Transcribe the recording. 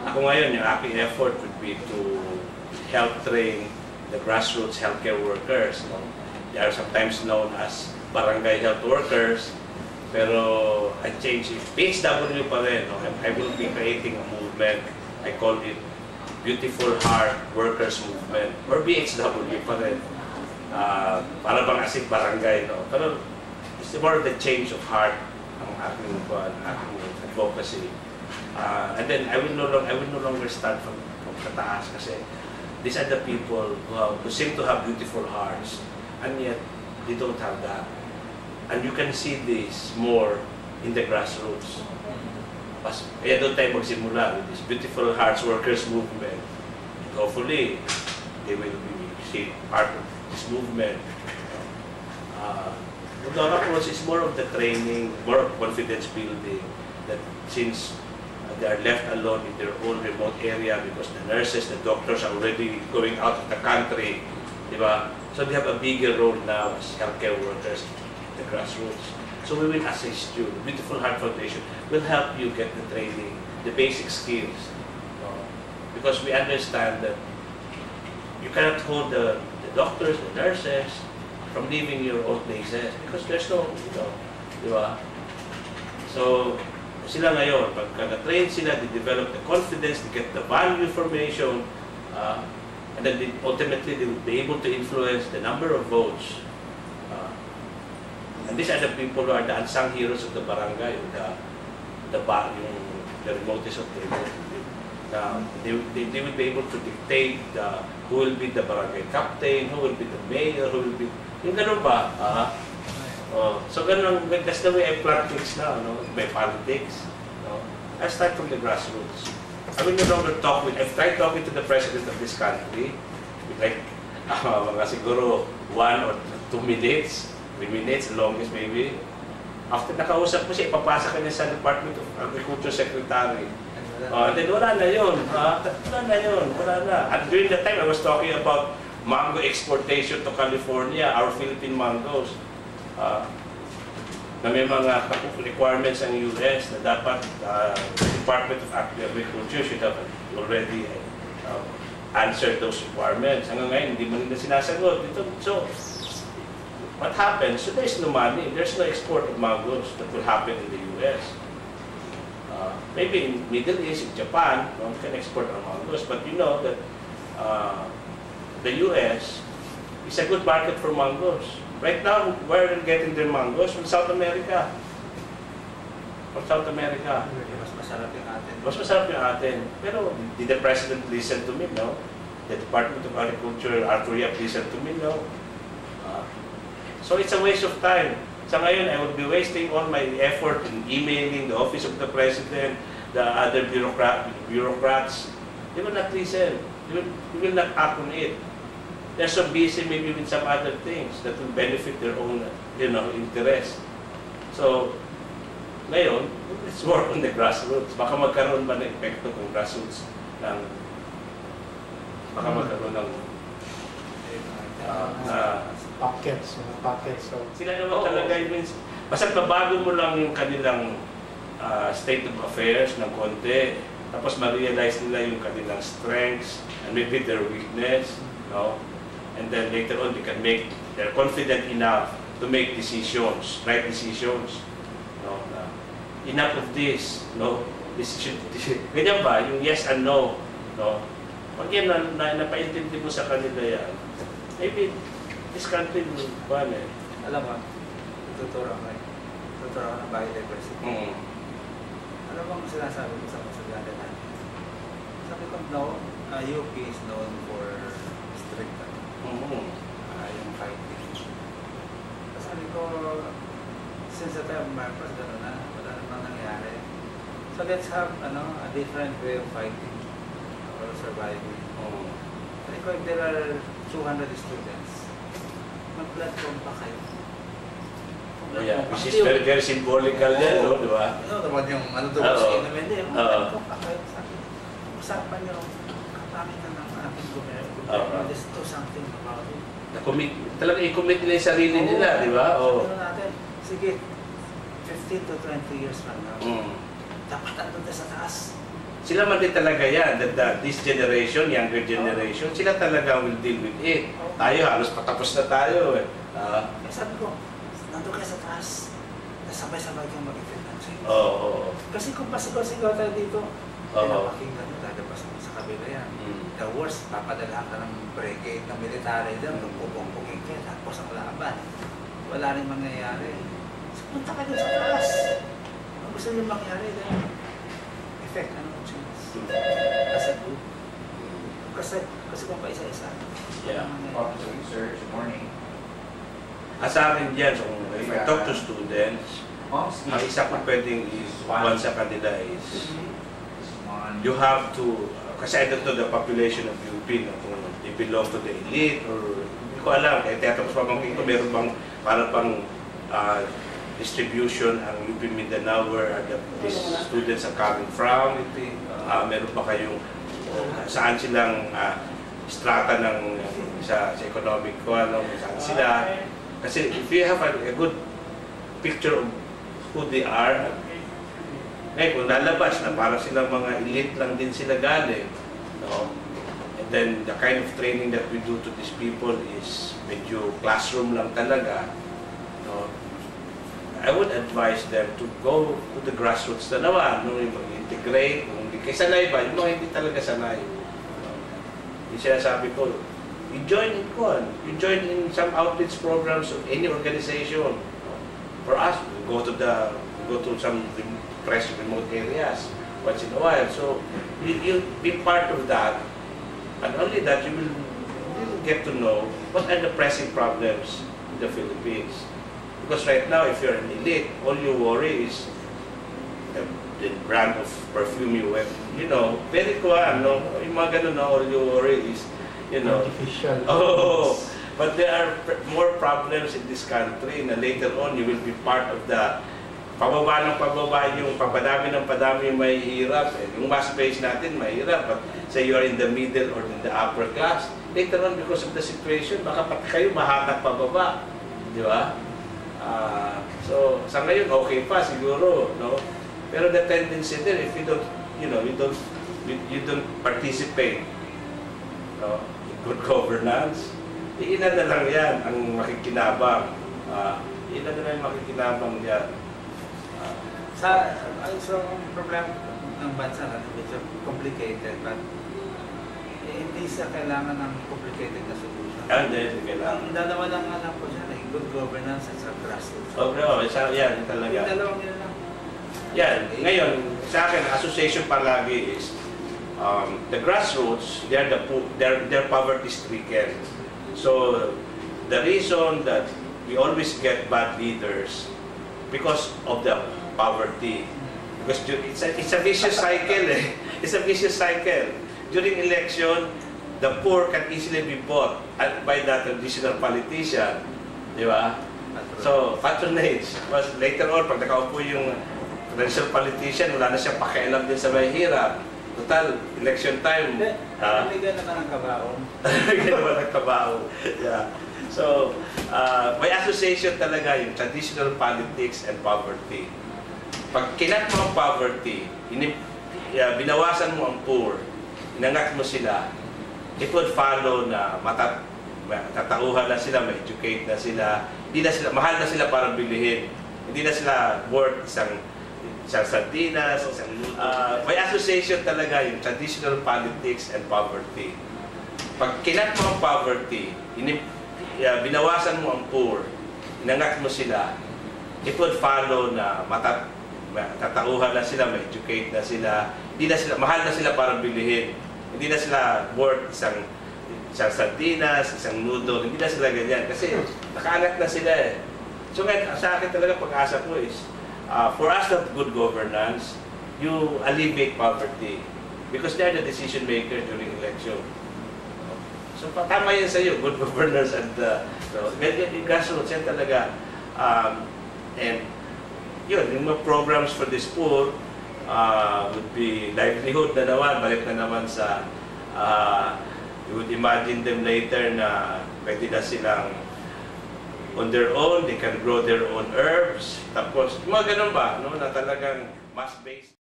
ako ngayon, yung aking effort would be to help train the grassroots healthcare workers. No? They are sometimes known as barangay health workers, pero I change it. PHW pa rin. No? I will be creating a movement. I call it Beautiful Heart Workers Movement, or BHW pa rin. Para bang asik barangay, no? Pero it's more the change of heart ang aking advocacy. And then I will no longer start from kataas kasi these are the people who seem to have beautiful hearts and yet they don't have that. And you can see this more in the grassroots. Kaya doon tayo magsimula with this Beautiful Hearts Workers Movement. And hopefully, they will be part of this movement. Our approach is more of the training, more of confidence building, that since they are left alone in their own remote area because the nurses, the doctors are already going out of the country, diba? So they have a bigger role now as healthcare workers at the grassroots. So we will assist you. The Beautiful Heart Foundation will help you get the training, the basic skills. Because we understand that you cannot hold the doctors, the nurses from leaving your own places because there's no, diba? So, sila ngayon, pagka na-train sila, they develop the confidence, they get the value information, and then ultimately they will be able to influence the number of votes. And these are the people who are the unsung heroes of the barangay, the remotest of the remote. They will be able to dictate who will be the barangay captain, who will be the mayor, who will be... Yung ganun ba? So ganun, that's the way I plan things now, no? By politics. No? I start from the grassroots. I will no longer talk with... I've tried talking to the president of this country with like mga siguro 1 or 2 minutes. 3 minutes, longest maybe. After nakausap mo siya, ipapasa ka niya sa Department of Agriculture Secretary. And then wala na yun. Wala na. And during that time, I was talking about mango exportation to California, our Philippine mangoes. Na may mga requirements ng US na dapat Department of Agriculture should have already answered those requirements. Hanggang ngayon, hindi mo nila sinasagot. So, what happens? So there's no money, there's no export of mangoes that will happen in the US. Maybe in Middle East, in Japan, can export our mangoes, but you know that the US is a good market for mangoes. Right now, where are they getting their mangoes? From South America. From South America. Mas masarap yung atin. Mas masarap yung atin. Pero did the President listen to me? No. The Department of Agriculture, Arthur Yap, listened to me? No. So it's a waste of time. Sa ngayon, I would be wasting all my effort in emailing the Office of the President, the other bureaucrats. They will not listen. They will not act on it. They're so busy maybe with some other things that will benefit their own, interest. So, ngayon, let's work on the grassroots. Baka magkaroon ba ng epekto kung grassroots ng baka magkaroon ng pockets. So, sila naman talaga, means, basta mabago mo lang yung kanilang state of affairs ng konti, tapos ma-realize nila yung kanilang strengths and maybe their weakness, no? And then later on, they're confident enough to make decisions, right decisions, no? Enough of this, no? Ganyan ba? Yung yes and no, no? Pag yan napaintindi mo sa kanila yan, maybe this country will ban eh. Alam mo, tuturo ako ng biodiversity. Alam mo ang sinasabi ko sa kasabihan natin? Sabi ko, no, UP is known for strict yung fighting. Sabi ko, since the time of Marcos, gano'n na, wala namang nangyari. So let's have a different way of fighting or surviving. Sabi ko, if there are 200 students, mag-platform pa kayo. Yeah, which is very, very symbolical yan, no? Di ba? Naman yung doon sa inamende, mag-platform pa kayo. Usapan nyo, kapangitan ng ating gobyerno. Let's do something about it. Talaga i-commit nila yung sarili nila, di ba? Natin, sige, 15 to 20 years from now, dapat andun sa taas. Sila man din talaga yan, this generation, younger generation, sila talaga will deal with it. Tayo, halos patapos na tayo eh. Sabi ko, nandun kayo sa taas, sabay-sabay kang mag-effect ng change. Oo. Kasi kung pasigaw-sigaw tayo dito, pakinggan mo, lalabas mo sa kabila yan. The worst, papadalahan ka ng brigade ng military dyan, pupong-puging ka, tapos ang laban. Wala rin mangyayari. So, punta ka dun sa taas. Ang gusto nyo mangyari dyan, effect, ano mo change? As a group. Kasi kung pa isa-isa. Yeah. Officer Research, morning. Sa akin dyan, so, if I talk to students, ang isa ko pwedeng one sa kanila is, you have to, kasi I don't know the population of UP, na kung they belong to the elite, or hindi ko alam, kaya tiyatapos pamangkin ko, meron bang, para pang distribution ang UP Mindanao where these students are coming from, meron pa kayong, saan silang strata ng sa economic ko, saan sila. Kasi if you have a good picture of who they are, ngayon kung lalabas na parang silang mga elite lang din sila galing, no? And then the kind of training that we do to these people is medyo classroom lang talaga, no? I would advise them to go to the grassroots na naman, no? Yung mag-integrate, kung hindi kayo sanay ba, yung mga hindi talaga sanay. No? Yung sinasabi ko, you join in you join in some outreach programs of any organization. For us, we go to some remote areas once in a while. So you'll be part of that, and only that you will get to know what are the pressing problems in the Philippines. Because right now, if you're an elite, all you worry is the brand of perfume you wear. You know, very kuwan, no? Yung mga ganun, no? All you worry is, you know, artificial. Oh, but there are more problems in this country na later on you will be part of the pababa ng pababa, yung papadami ng padami yung mahihirap. Yung mass base natin mahirap, but say you are in the middle or in the upper class, later on because of the situation, baka pati kayo mahatak pababa. Di ba? So, sa ngayon, okay pa siguro, no? Pero the tendency there, if you don't, you don't participate, no? Good governance, ilan na lang yan ang makikinabang. Ilan na lang ang makikinabang yan. So, problem ng bansa natin, medyo complicated, but hindi siya kailangan ng complicated na solution. Hindi kailangan. Ang dalawa lang alam ko siya, good governance at sa grassroots. Yan talaga. Yung dalawang yun lang. Yan. Ngayon, sa akin, association palagi is, the grassroots, they're poverty-stricken. So the reason that we always get bad leaders because of the poverty, because it's a vicious cycle. It's a vicious cycle. During election, the poor can easily be bought by the traditional politician, di ba? So patronage. But later on, pag nakaupo yung traditional politician, wala na siyang pakialam din sa mahirap. Total, election time. Naligan naman ang kabaong. Naligan naman ang kabaong. Yeah. So, may association talaga yung traditional politics and poverty. Pag kinat mo ang poverty, binawasan mo ang poor, inangat mo sila, it would follow na matatauhan na sila, ma-educate na sila, mahal na sila para bilihin. Hindi na sila worth isang sardinas, may association talaga yung traditional politics and poverty. Pag kinat mo ang poverty, binawasan mo ang poor, inangat mo sila, it would follow na matatauhan na sila, ma-educate na sila, mahal na sila para bilihin. Hindi na sila worth isang sardinas, isang noodle, hindi na sila ganyan kasi nakaangat na sila eh. So ngayon, sa akin talaga pag-asa ko is, for us to have good governance, you alleviate poverty because they are the decision makers during election. So tama yan sa iyo, good governance and yung grassroots yan talaga. And yun, yung mga programs for this poor would be livelihood na naman, balik na naman sa you would imagine them later na pwede na silang on their own, they can grow their own herbs. Tapos, mga ganun ba, no, na talagang mass-based.